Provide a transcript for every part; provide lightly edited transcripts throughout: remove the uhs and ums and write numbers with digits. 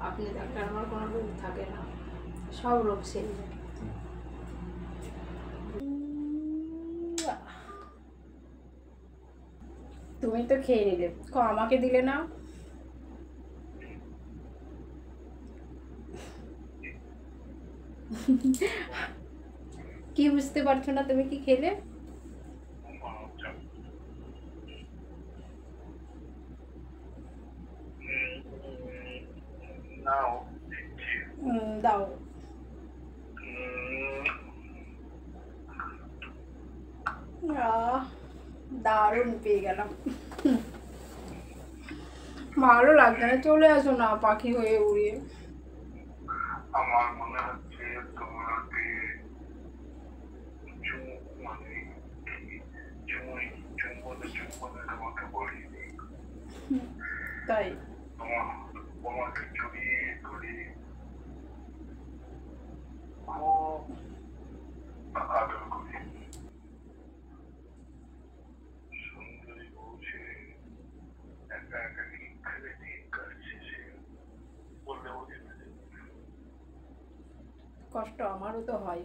আপনি থাকলে আমার কোনো রোগ থাকে না, সব রোগ সেরে যায়। তুমি তো খেয়ে নিলে, আমাকে দিলে না? কি বুঝতে পারছো না? তুমি কি খেলে? দাও। দারুণ পেয়ে গেলাম। ভালো লাগছে না, চলে আসো না পাখি হয়ে উড়িয়ে। আমার মনে হচ্ছে তোমাকে চুম্বনে তোমাকে বলিয়ে দিই। তাই? তোমাকে জড়িয়ে ধরে খুব আদর করি। সুন্দরী বসে একা একা খেলে দিন কাটছে, সে বললে বোঝে না। কষ্ট আমারও তো হয়,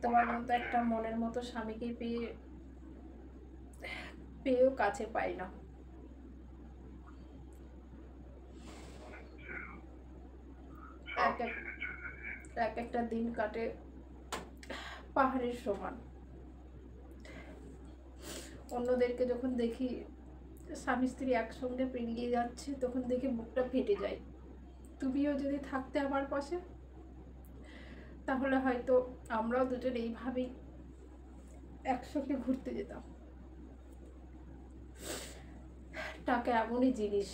তোমার মতো একটা মনের মতো স্বামীকে পেয়েও কাছে পাই না। এক একটা দিন কাটে পাহাড়ের সমান। অন্যদেরকে যখন দেখি স্বামী স্ত্রী একসঙ্গে পেরিয়ে যাচ্ছে, তখন দেখে বুকটা ফেটে যায়। তুমিও যদি থাকতে আমার পাশে, তাহলে হয়তো আমরাও দুজন এইভাবেই একসঙ্গে ঘুরতে যেতাম। টাকা এমনই জিনিস,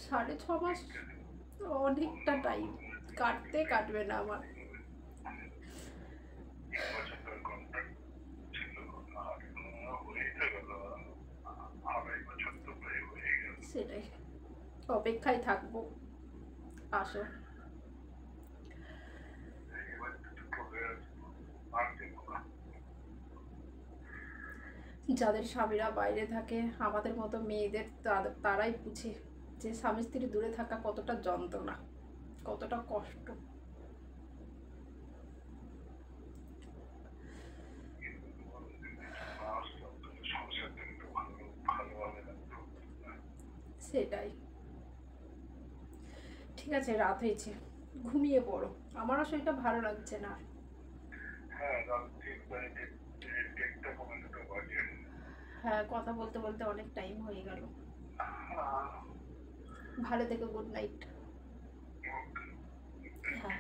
সাড়ে ছ মাস অনেকটা টাইম, কাটবে না আমার। সেটাই, অপেক্ষায় থাকবো, আসো। যাদের স্বামীরা বাইরে থাকে, আমাদের মতো মেয়েদের তারাই বুঝে যে স্বামী স্ত্রী দূরে থাকা কতটা যন্ত্রণা, কতটা কষ্ট। সেটাই। ঠিক আছে, রাত হয়েছে, ঘুমিয়ে পড়ো, আমারও শরীরটা ভালো লাগছে না। হ্যাঁ, কথা বলতে বলতে অনেক টাইম হয়ে গেল। ভালো থেকো, গুড নাইট। হ্যাঁ,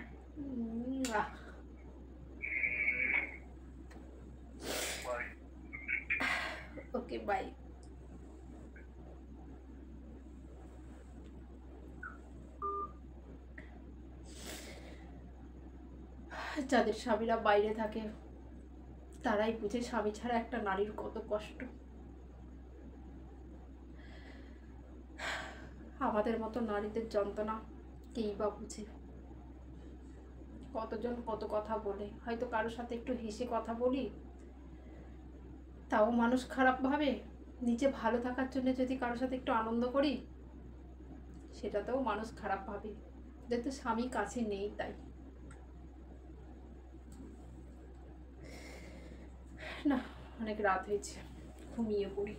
ওকে, বাই। যাদের স্বামীরা বাইরে থাকে, তারাই বুঝে স্বামী ছাড়া একটা নারীর কত কষ্ট। আমাদের মতো নারীদের যন্ত্রণা কেই বা বুঝে? কতজন কত কথা বলে, হয়তো কারোর সাথে একটু হেসে কথা বলি, তাও মানুষ খারাপ ভাবে। নিজে ভালো থাকার জন্য যদি কারোর সাথে একটু আনন্দ করি, সেটাতেও মানুষ খারাপ ভাবে, যেহেতু স্বামী কাছে নেই। তাই না, অনেক রাত হয়েছে, ঘুমিয়ে পড়ি।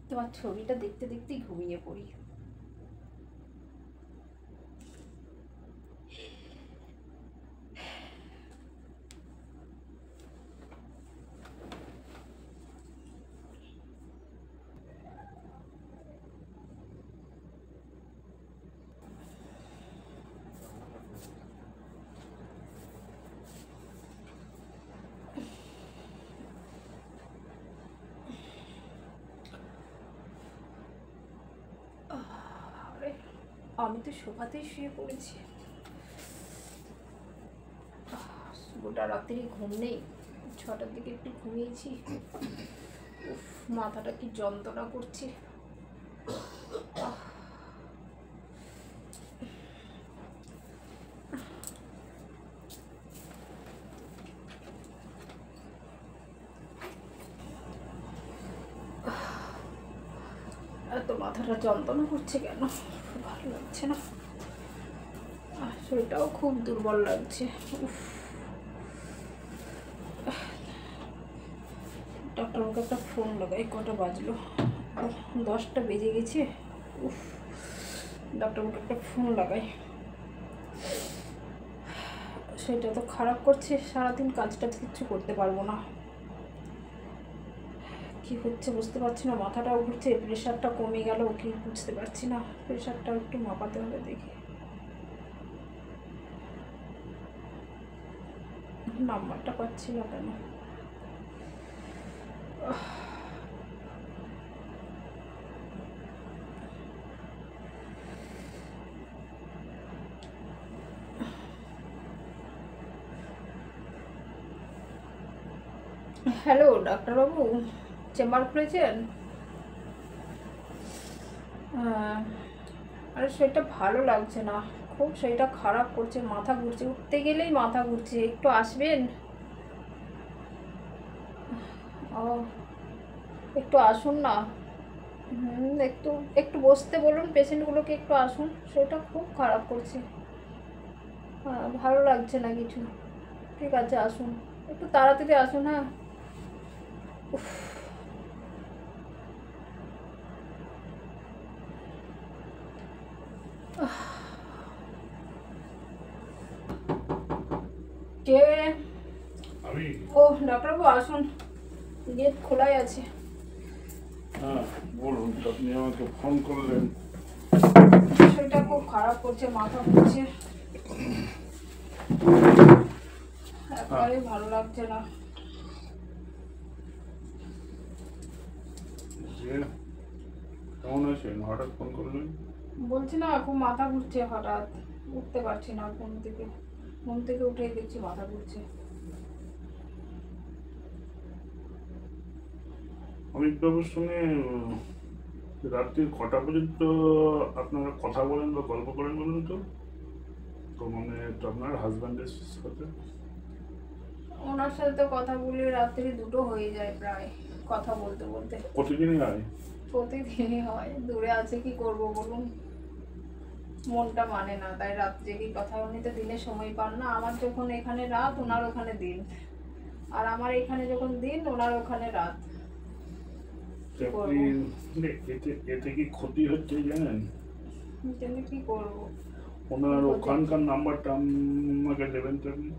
তোমার ছবিটা দেখতে দেখতেই ঘুমিয়ে পড়ি। আমি তো সোফাতেই শুয়ে পড়েছি, গোটা রাত্রি ঘুম নেই। 6টার দিকে একটু ঘুমিয়েছি, মাথাটা কি যন্ত্রণা করছে। মাথাটা যন্ত্রণা করছে কেন, ভালো লাগছে না, আর শরীরটাও খুব দুর্বল লাগছে। উফ, ডাক্তারবাবুকে একটা ফোন লাগাই। কটা বাজলো? 10টা বেজে গেছে। উফ, ডাক্তারবাবুকে একটা ফোন লাগাই। সেটা তো খারাপ করছে, সারাদিন কাজটা কিচ্ছু করতে পারবো না। কি হচ্ছে বুঝতে পারছি না, মাথাটাও ঘুরছে, প্রেশারটা কমে গেল কি বুঝতে পারছি না, প্রেশারটা একটু মাপাতে হবে দেখি। নাম্বারটা পাচ্ছি না কেন? হ্যালো ডাক্তারবাবু, চেম্বার খুলেছেন? আরে শরীরটা ভালো লাগছে না, খুব শরীরটা খারাপ করছে, মাথা ঘুরছে, উঠতে গেলেই মাথা ঘুরছে। একটু আসবেন? ও, একটু আসুন না। একটু একটু বসতে বলুন পেশেন্টগুলোকে, একটু আসুন, শরীরটা খুব খারাপ করছে। হ্যাঁ, ভালো লাগছে না কিছু। ঠিক আছে আসুন, একটু তাড়াতাড়ি আসুন। হ্যাঁ, উফ, কে? আমি ও ডাক্তারবাবু আসুন, গেট খোলাই আছে। হ্যাঁ বলুন, আপনি আমাকে ফোন করলেন। শরীরটা খুব খারাপ করছে, মাথা ঘুরছে, একবারে ভালো লাগছে না। যে কেমন আছেন? হঠাৎ ফোন করলেন? বলছি না, খুব মাথা ঘুরছে, হঠাৎ উঠতে পারছি না ঘুম থেকে, উঠেই দেখছি মাথা ঘুরছে। অমিতবাবুর সঙ্গে রাত্রি কটা পর্যন্ত আপনারা কথা বলেন বা গল্প করেন বলুন তো? তো মানে তো আপনার হাজব্যান্ডের সাথে? ওনার সাথে তো কথা বলি রাত্রি 2টো হয়ে যায় প্রায়, কথা বলতে বলতে। প্রতিদিনই হয়? প্রতিদিনই হয়, দূরে আছে কি করব বলুন, মনটা মানে না, তাই রাত্রে কি কথা। উনি তো দিনে সময় পান না, আমার যখন এখানে রাত ওনার ওখানে দিন, আর আমার এখানে যখন দিন ওনার ওখানে রাত। কি আপনি করবো? এতে কি ক্ষতি হচ্ছে জানেন? কিন্তু কি করবো? ওনার ওখানকার নাম্বারটা আমাকে দেবেন তো আপনি?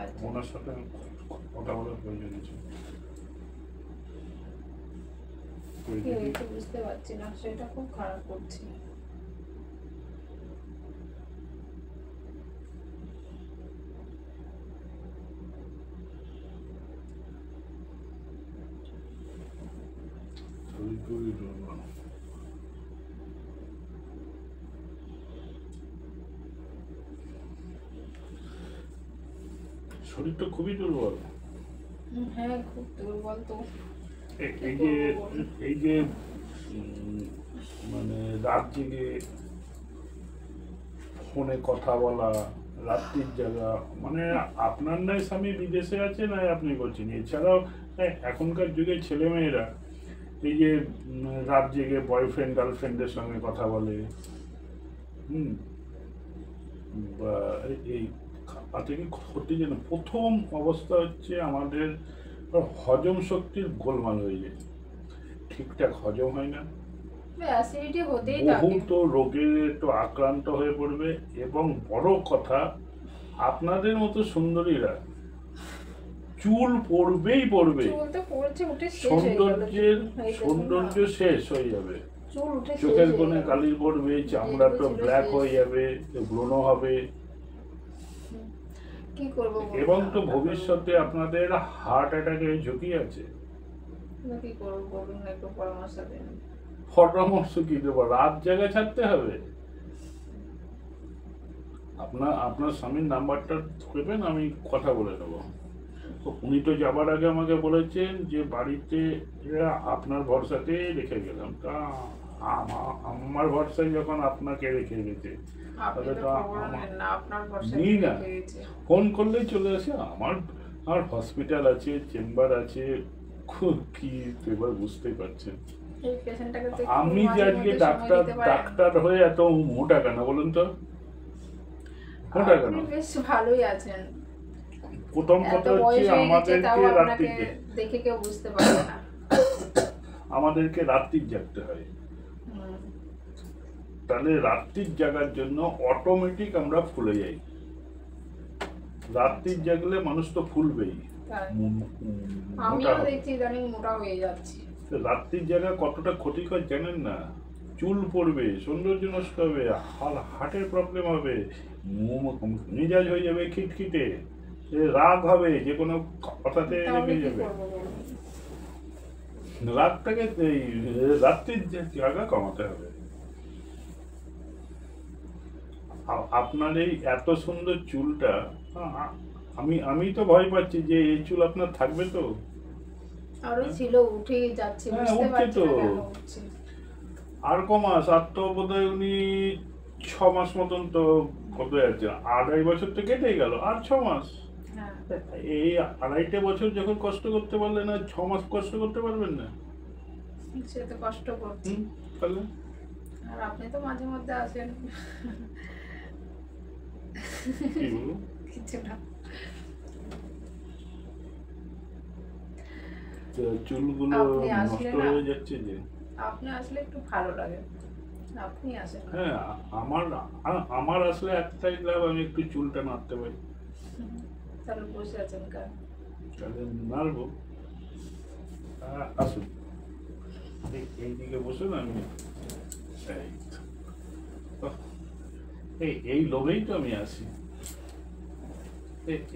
আচ্ছা, ওনার সাথে কথা বলার প্রয়োজন আছে। কি হয়েছে বুঝতে পারছি না, সেটা খুব খারাপ করছে। শরীরটা খুবই দুর্বল। হ্যাঁ, খুব দুর্বল তো। এই যে মানে রাত জেগে ফোনে কথা বলা, রাত্রির জায়গা, মানে আপনার নয় স্বামী বিদেশে আছে না আপনি করছেন, এছাড়াও এখনকার যুগে ছেলেমেয়েরা এই যে রাত জেগে বয়ফ্রেন্ড গার্লফ্রেন্ডের সঙ্গে কথা বলে, বা এই তাতে কি ক্ষতি যেন। প্রথম অবস্থা হচ্ছে আমাদের হজম শক্তির গোলমাল হয়ে যায়, ঠিকঠাক হজম হয় না, অ্যাসিডিটি হতেই থাকে, বহুত রোগে তো আক্রান্ত হয়ে পড়বে। এবং বড় কথা, আপনাদের মতো সুন্দরীরা চুল পড়বেই পড়বে, চুল তো পড়ছে, উঠে শেষ হয়ে গেল, সৌন্দর্য শেষ হয়ে যাবে, চুল উঠে চোখের কোণে কালি পড়বে, চামড়া তো ব্ল্যাক হয়ে যাবে, ব্রণ হবে, কি করব এবং তো ভবিষ্যতে আপনাদের হার্ট অ্যাটাকের ঝুঁকি আছে। কি করব বলুন, একটু পরামর্শ দেন। পরামর্শ কি দেবো? রাত জায়গা ছাড়তে হবে। আপনার স্বামীর নাম্বারটা দেবেন, আমি কথা বলে নেবো। উনি তো যাবার আগে আমাকে বলেছেন যে বাড়িতে আপনার ভরসাতেই রেখে গেলাম, তা আমার ভরসায় যখন আপনাকে রেখে গেছে তাহলে তো নিই না, ফোন করলেই চলে আসে। আমার হসপিটাল আছে, চেম্বার আছে, কি এবার বুঝতেই পারছেন। এই পেশেন্টটাকে তো একটু আমি যে মাঝে আজকে মধ্যে সময় দিতে পারেন। ডাক্তার হয়ে এত মোটা কেন বলুন তো? মোটা কেন? আপনি বেশ ভালোই আছেন। প্রথম এত কথা হচ্ছে বয়স হয়ে গেছে তাও আমাদেরকে আপনাকে দেখে কেউ বুঝতে পারবে না। আমাদেরকে রাত্রির জাগতে হয়। হুম, তাহলে রাত্রির জাগার জন্য অটোমেটিক আমরা ফুলে যাই। রাত্রির জাগলে মানুষ তো ফুলবেই। তাই। মোটা আমিও হবে। দেখছি ইদানিং মোটা হয়ে যাচ্ছি। তো রাত্রির জায়গা কতটা ক্ষতিকর জানেন না? চুল পড়বে, সৌন্দর্য নষ্ট হবে, হার্টের প্রবলেম হবে, মেজাজ হয়ে যাবে খিটখিটে, রাগ হবে যে কোনো কথাতে তাহলে রেগে কি যাবে। করবো বলুন? রাগটাকে এই রাত্রির জায়গা কমাতে হবে। আপনার এই এত সুন্দর চুলটা, আমি আমি তো ভয় পাচ্ছি যে এই চুল আপনার থাকবে তো। আরো ছিল, উঠেই যাচ্ছে, হ্যাঁ, বুঝতে উঠছে পারছি তো। না কেন উঠছে। আর ক মাস, আর তো বোধহয় উনি 6 মাস মতন তো হতে যাচ্ছে, 2.5 বছর তো কেটেই গেল, আর 6 মাস। হ্যাঁ, এই 2.5 বছর যখন কষ্ট করতে পারলেন, আর 6 মাস কষ্ট করতে পারবেন না? সে তো কষ্ট করছি। তাহলে আর আপনি তো মাঝে মধ্যে আসেন। কি বলবো? কিছু না। তো চুলগুলো আপনি নষ্ট আসলে না, হয়ে যাচ্ছে যে। আপনি আসলে একটু ভালো লাগে। আপনি আসেন না। হ্যাঁ, আমার আমার আসলে একটাই লাভ, আমি একটু চুলটা নাড়তে পারি। তাহলে বসে আছেন কেন? তাহলে নাড়বো। আসুন, এইদিকে বসুন, আমি এই তো। এই লোভেই তো আমি আসি।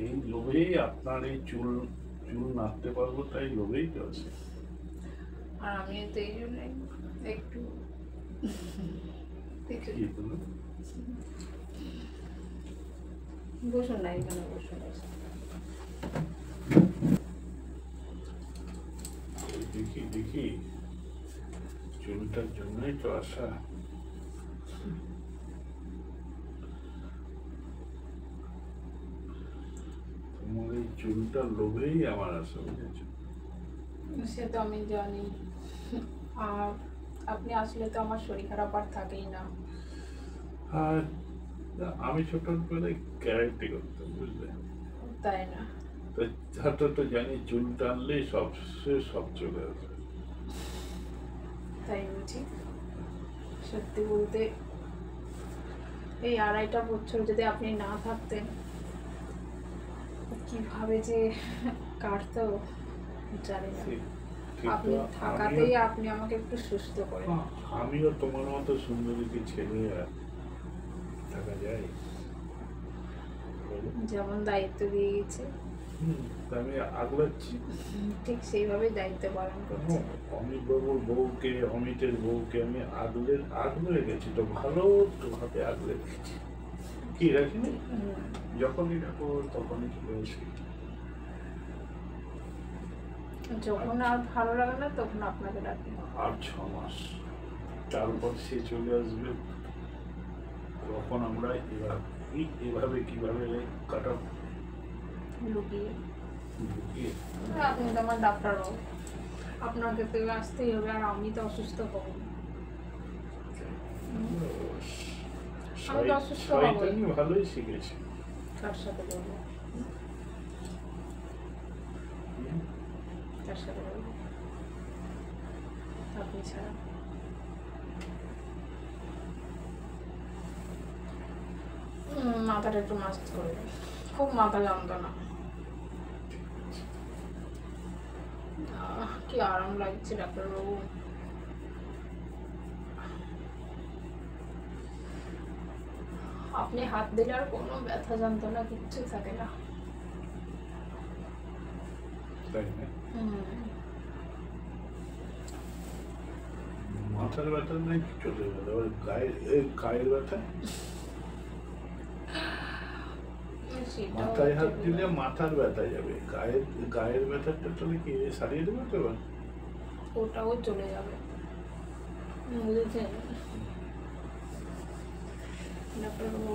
এই লোভেই আপনার এই চুল চুল নাড়তে পারবো, তাই লোভেই তো আসি। আর আমি তো এই জন্য একটু কি বলুন? বসুন না, এখানে বসুন। দেখি দেখি, চুলটার জন্যই তো আসা। তোমার এই চুলটার লোভেই আমার আসা, বুঝেছো? সে তো আমি জানি। আর আপনি আসলে তো আমার শরীর খারাপ আর থাকেই না। আর আমি ছোটবেলায় ক্যারেক্টার করতাম, বুঝলে? তাই না? তো জানি চুল টানলে সব চলে আসে। তাই বুঝি। সত্যি বলতে এই 2.5 বছর যদি আপনি না থাকতেন, কিভাবে যে কাটতো জানি না। আপনি থাকাতেই আপনি আমাকে একটু সুস্থ করে। আমিও তোমার মতো সুন্দরী ছেলে আর থাকা যায়? যেমন দায়িত্ব দিয়ে গেছে, আমি আগলাচ্ছি, ঠিক সেইভাবে দায়িত্ব পালন করছে। অমিত বাবুর বউকে, অমিতের বউকে আমি আগলে রেখেছি তো, ভালো তো ভাবে আগলে রেখেছি। কি রাখিনি? যখনই রাখো তখনই চলে আসি। যখন আর ভালো লাগে না তখন আপনাকে ডাকি। আর 6 মাস, তারপর সে চলে আসবে। তখন আমরা এভাবে কিভাবে কাটাবো? লুকিয়ে। লুকিয়ে? আপনি তো আমার ডাক্তার বাবু, আপনাকে তো আসতেই হবে, আর আমি তো অসুস্থ হব। আমি তো অসুস্থ হব। শয়তানি ভালোই শিখেছি। কার সাথে বলবো? কার সাথে বলবো? আপনি ছাড়া। মাথাটা একটু মাসাজ করে দিন। খুব মাথা যন্ত্রণা। কি আরাম লাগছে ডাক্তারবাবু। আপনি হাত দিলে আর কোনো ব্যথা যন্ত্রণা কিচ্ছু থাকে না। তাই না? মাথার ব্যথা নাই চলে গেল, গায়ের ব্যথা। মাথায় হাত দিলে মাথার ব্যথা যাবে, গায়ের ব্যথাটা তাহলে কি সারিয়ে দেবে তো? ওটাও চলে যাবে, বুঝেছেন ডাক্তারবাবু?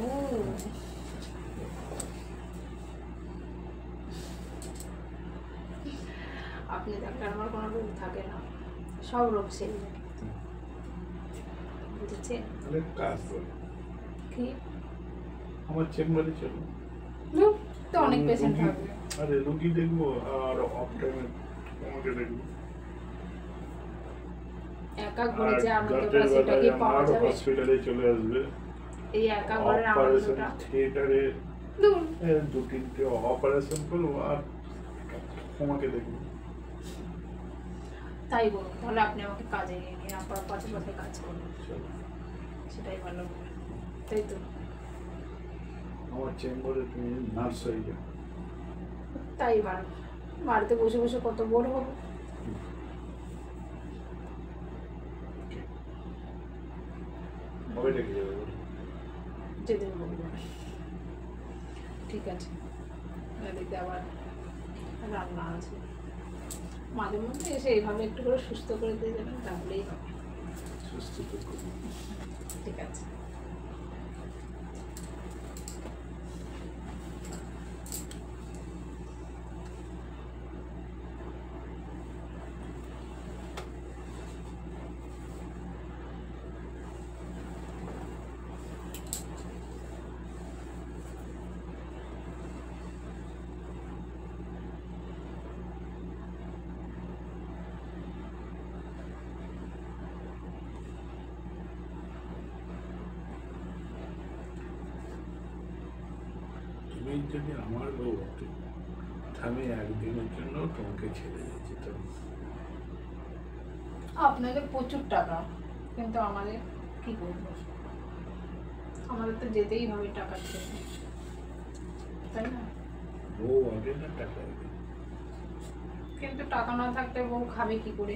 আপনি ডাক্তার, আমার কোনো রোগ থাকে না, সব রোগ সেরে যায়। বুঝেছেন? তাহলে কাজ করে কি আমার চেম্বারে চলো, তো অনেক পেশেন্ট রুগী- থাকবে। আরে রুগী দেখবো আর অফ টাইমে তোমাকে দেখবো। একা ঘরে যে আর আনন্দটা রাতের সেটা কি বেলায় পাওয়া আমার যাবে? হসপিটালে চলে আসবে, এই একা ঘরের অপারেশন আনন্দটা থিয়েটারে দূর। 2-3টে অপারেশন করবো আর তোমাকে দেখবো। তাই বলুন, তাহলে আপনি আমাকে কাজে নিয়ে নিন, আপনার পাশে পাশে কাজ করুন, চলো, সেটাই ভালো হবে। তাই তো? আমার চেম্বারে তুমি নার্স হয়ে যাও। তাই ভালো। বাড়িতে বসে বসে কত বোর হবো। কবে ডেকে যাবে বলো? যেদিন বলবো। ঠিক আছে, এদিকে আবার রান্না আছে, মাঝে মধ্যে এসে এইভাবে একটু করে সুস্থ করে দিয়ে যাবেন, তাহলেই হবে। সুস্থ তো করবো। ঠিক আছে। তুমি যদি আমার বউ হতে, আমি একদিনের জন্য তোমাকে ছেড়ে যেতাম। আপনাদের প্রচুর টাকা, কিন্তু আমাদের কি করবো, আমাদের তো যেতেই হবে টাকার জন্য, তাই না? বউ আগে না টাকা আগে? কিন্তু টাকা না থাকলে বউ খাবে কি করে?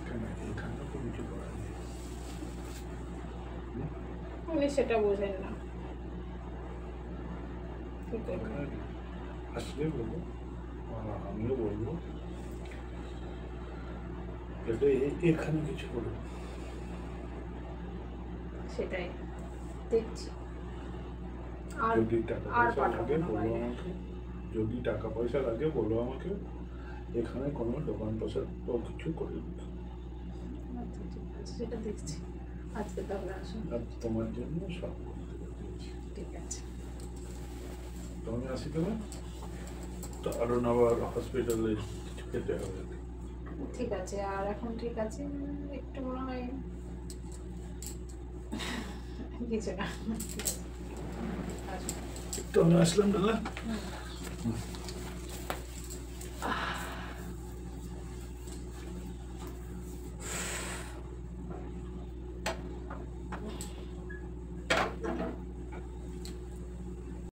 কেন এখানে তো কিছু করার নেই। উনি সেটা বোঝেন না। ঠিক আছে। দরকার নেই। আসলে বলবো, আর আমিও বলবো যাতে এখানে কিছু করবো। সেটাই দেখছি। আর যদি টাকা আর পয়সা পাঠাবো লাগে না বলো বাইরে। আমাকে, যদি টাকা পয়সা লাগে বলো আমাকে, এখানে কোনো দোকান পয়সা তো কিছু করে দিতে। আচ্ছা ঠিক আছে, সেটা দেখছি। আজকে তাহলে আসুন। আর তোমার জন্য সব করতে দিচ্ছি। ঠিক আছে। তো আমি আসি তবে, তো আরো আবার হসপিটালে যেতে হবে। ঠিক আছে, আর এখন ঠিক আছে, একটু মনে হয় কিছু না। ঠিক আছে, আসুন। তো আমি আসলাম দাদা। হুম।